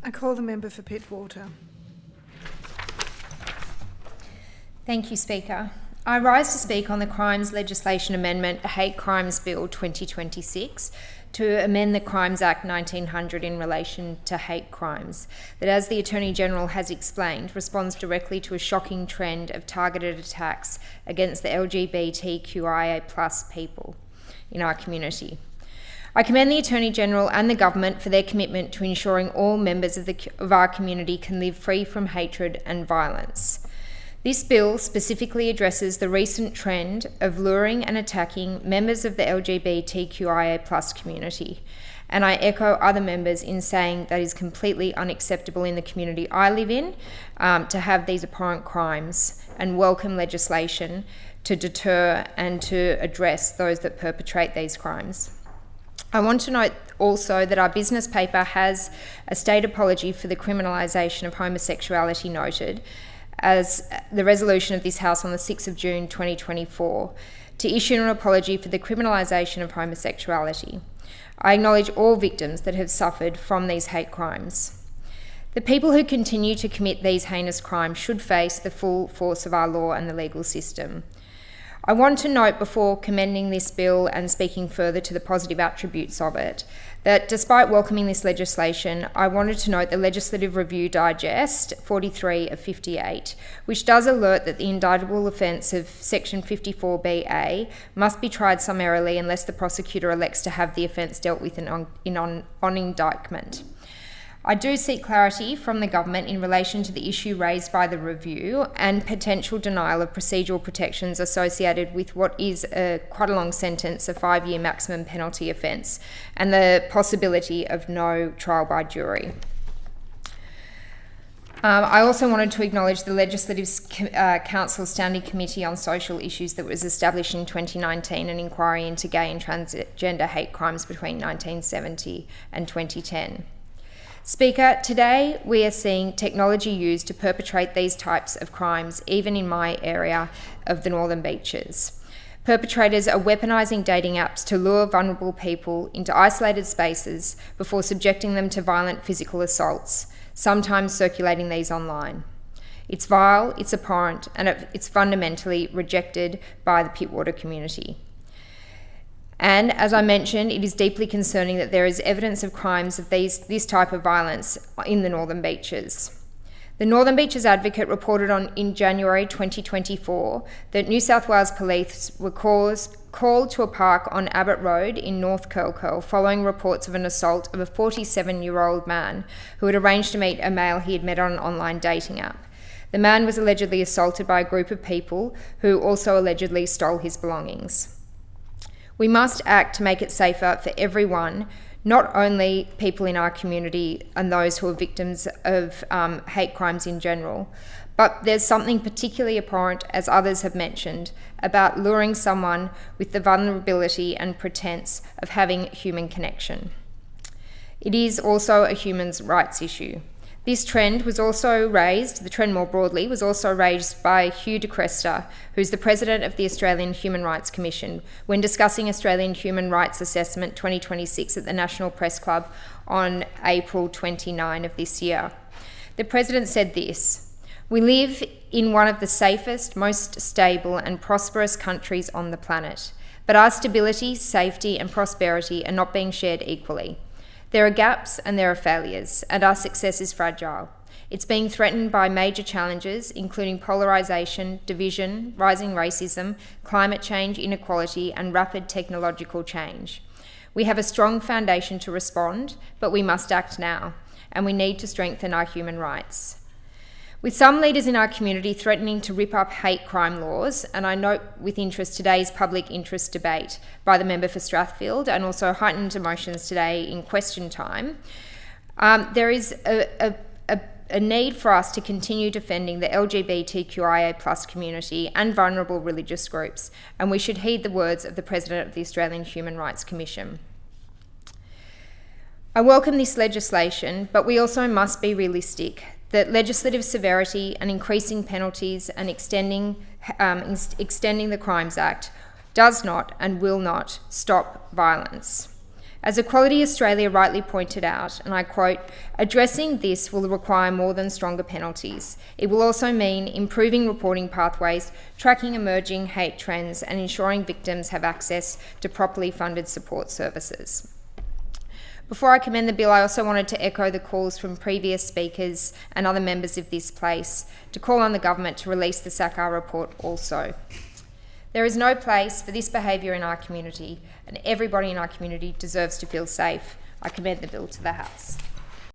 I call the member for Pittwater. Thank you, Speaker. I rise to speak on the Crimes Legislation Amendment Hate Crimes Bill 2026 to amend the Crimes Act 1900 in relation to hate crimes that, as the Attorney-General has explained, responds directly to a shocking trend of targeted attacks against the LGBTQIA+ people in our community. I commend the Attorney-General and the Government for their commitment to ensuring all members of our community can live free from hatred and violence. This bill specifically addresses the recent trend of luring and attacking members of the LGBTQIA+ community, and I echo other members in saying that is completely unacceptable in the community I live in to have these abhorrent crimes, and welcome legislation to deter and to address those that perpetrate these crimes. I want to note also that our business paper has a state apology for the criminalisation of homosexuality noted as the resolution of this House on the 6th of June 2024 to issue an apology for the criminalisation of homosexuality. I acknowledge all victims that have suffered from these hate crimes. The people who continue to commit these heinous crimes should face the full force of our law and the legal system. I want to note before commending this bill and speaking further to the positive attributes of it, that despite welcoming this legislation, I wanted to note the Legislative Review Digest 43 of 58, which does alert that the indictable offence of Section 54BA must be tried summarily unless the prosecutor elects to have the offence dealt with on indictment. I do seek clarity from the Government in relation to the issue raised by the review and potential denial of procedural protections associated with what is quite a long sentence, a 5-year maximum penalty offence, and the possibility of no trial by jury. I also wanted to acknowledge the Legislative Council Standing Committee on Social Issues that was established in 2019, an inquiry into gay and transgender hate crimes between 1970 and 2010. Speaker, today we are seeing technology used to perpetrate these types of crimes, even in my area of the Northern Beaches. Perpetrators are weaponising dating apps to lure vulnerable people into isolated spaces before subjecting them to violent physical assaults, sometimes circulating these online. It's vile, it's abhorrent, and it's fundamentally rejected by the Pittwater community. And as I mentioned, it is deeply concerning that there is evidence of crimes of this type of violence in the Northern Beaches. The Northern Beaches Advocate reported in January 2024 that New South Wales Police were called to a park on Abbott Road in North Curl following reports of an assault of a 47-year-old man who had arranged to meet a male he had met on an online dating app. The man was allegedly assaulted by a group of people who also allegedly stole his belongings. We must act to make it safer for everyone, not only people in our community and those who are victims of hate crimes in general, but there's something particularly abhorrent, as others have mentioned, about luring someone with the vulnerability and pretense of having human connection. It is also a human rights issue. This trend was also raised, the trend more broadly, was also raised by Hugh de Cresta, who's the President of the Australian Human Rights Commission, when discussing Australian Human Rights Assessment 2026 at the National Press Club on April 29 of this year. The President said this: "We live in one of the safest, most stable and prosperous countries on the planet, but our stability, safety and prosperity are not being shared equally. There are gaps and there are failures, and our success is fragile. It's being threatened by major challenges, including polarisation, division, rising racism, climate change, inequality, and rapid technological change. We have a strong foundation to respond, but we must act now, and we need to strengthen our human rights." With some leaders in our community threatening to rip up hate crime laws, and I note with interest today's public interest debate by the member for Strathfield and also heightened emotions today in question time, there is a need for us to continue defending the LGBTQIA+ community and vulnerable religious groups, and we should heed the words of the President of the Australian Human Rights Commission. I welcome this legislation, but we also must be realistic that legislative severity and increasing penalties and extending the Crimes Act does not and will not stop violence. As Equality Australia rightly pointed out, and I quote, "Addressing this will require more than stronger penalties. It will also mean improving reporting pathways, tracking emerging hate trends, and ensuring victims have access to properly funded support services." Before I commend the bill, I also wanted to echo the calls from previous speakers and other members of this place to call on the government to release the SACAR report also. There is no place for this behaviour in our community, and everybody in our community deserves to feel safe. I commend the bill to the House.